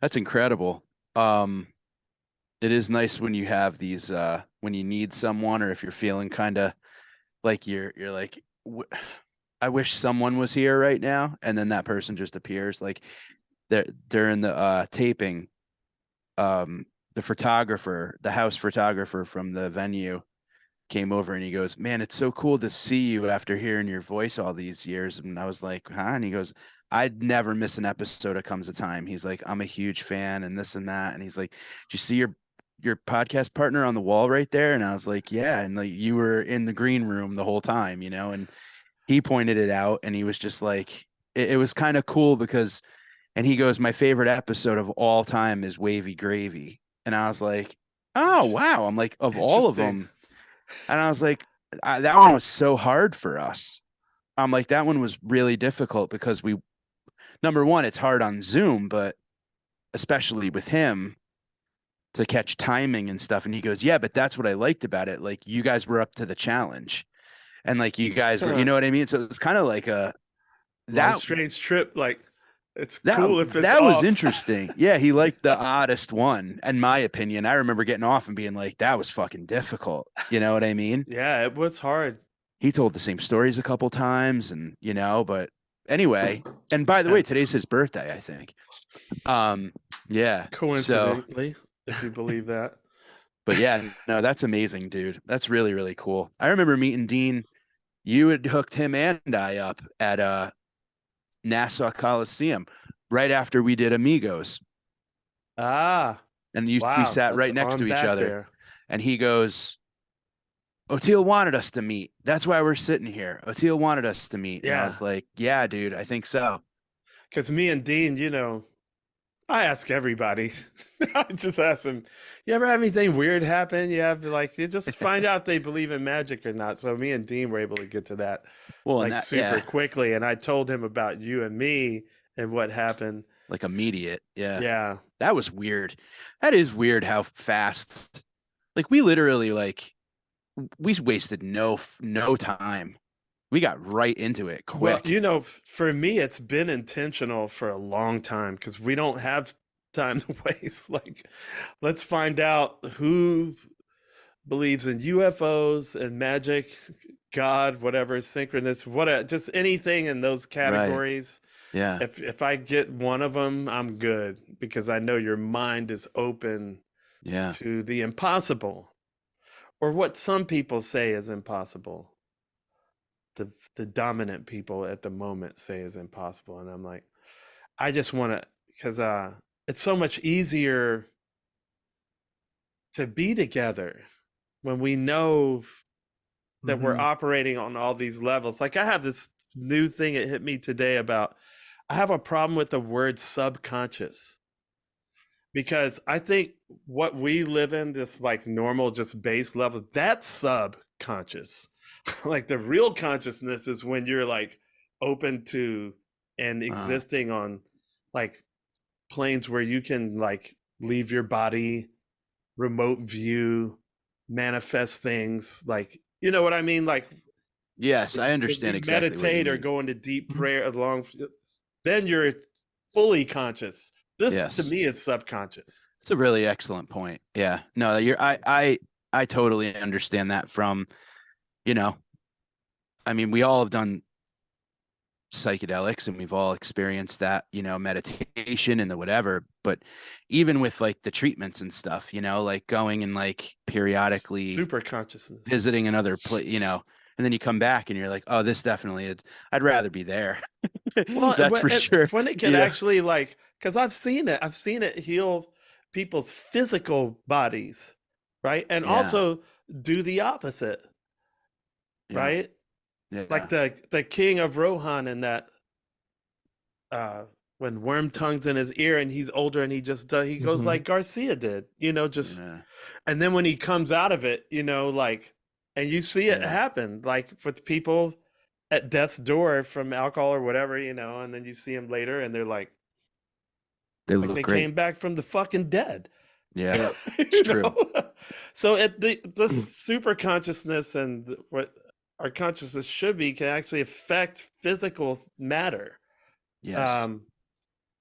That's incredible. Um, it is nice when you have these when you need someone, or if you're feeling kind of like you're like I wish someone was here right now, and then that person just appears. Like there during the taping, um the photographer, the house photographer from the venue came over and he goes, "Man, it's so cool to see you after hearing your voice all these years." And I was like, "Huh?" And he goes, "I'd never miss an episode of Comes a Time." He's like, "I'm a huge fan and this and that." And he's like, "Do you see your podcast partner on the wall right there?" And I was like, "Yeah." And like you were in the green room the whole time, you know, and he pointed it out and he was just like it was kind of cool because and he goes, "My favorite episode of all time is Wavy Gravy." And I was like, "Oh, Interest, wow." I'm like, of all of interesting. them, and I was like, that one was so hard for us. I'm like, that one was really difficult because number one, it's hard on Zoom, but especially with him to catch timing and stuff. And he goes, "Yeah, but that's what I liked about it. Like, you guys were up to the challenge and like, you guys were, you know what I mean?" So it was kind of like Long that, strange trip. Like, it's that, cool if it's that was off. interesting. Yeah. He liked the oddest one, in my opinion. I remember getting off and being like, that was fucking difficult. You know what I mean? Yeah, it was hard. He told the same stories a couple times and but anyway, and by the way, And today's his birthday, I think. um yeah, so coincidentally, if you believe that. but yeah, no, that's amazing, dude. That's really really cool. I remember meeting Dean. You had hooked him and I up at Nassau Coliseum right after we did Amigos, Ah, and we wow, sat that's right next to on each back other, there. and he goes, "Oteil wanted us to meet. That's why we're sitting here. Oteil wanted us to meet." And I Yeah, was like, "Yeah, dude, I think so." because me and Dean, I ask everybody. I just ask them, you ever have anything weird happen? You have like you just find out if they believe in magic or not. So me and Dean were able to get to that Well, and like that, super yeah, quickly. And I told him about you and me and what happened. like immediate. Yeah. Yeah. That was weird. That is weird how fast. Like we literally we wasted no time. We got right into it Well, quick. for me, it's been intentional for a long time because we don't have time to waste. Like, let's find out who believes in UFOs and magic, God, whatever, synchronous, what, just anything in those Right. categories. Yeah. If I get one of them, I'm good because I know your mind is open Yeah. to the impossible or what some people say is impossible. The dominant people at the moment say is impossible, and I'm like, I just want to because it's so much easier to be together when we know that we're Hmm. operating on all these levels. Like I have this new thing that hit me today about I have a problem with the word subconscious because I think what we live in, this like normal, just base level, that's subconscious. Like the real consciousness is when you're like open to and Uh, existing on like planes where you can like leave your body, remote view, manifest things. Like, you know what I mean? Like yes, I when understand you exactly what you meditate or mean. go into deep Mhm. prayer along, then you're fully conscious. This to Yes. me is subconscious. It's a really excellent point. Yeah. No, I totally understand that from, you know, I mean, we all have done psychedelics and we've all experienced that, meditation and the whatever. But even with like the treatments and stuff, like going and like periodically Super consciousness. visiting another place, and then you come back and you're like, oh, this definitely is, I'd rather be there. Well, That's for sure. when it can You know, actually like, because I've seen it heal people's physical bodies, right? And yeah, also do the opposite, yeah, right? Like yeah. the king of Rohan in that uh when worm tongues in his ear and he's older and he goes Hmm. like Garcia did, just Yeah, and then when he comes out of it, like and you see it yeah. happen like with people at death's door from alcohol or whatever, and then you see them later and they're They like look they great. came back from the fucking dead. Yeah, it's you true. know so at the super consciousness and what our consciousness should be can actually affect physical matter. Yes.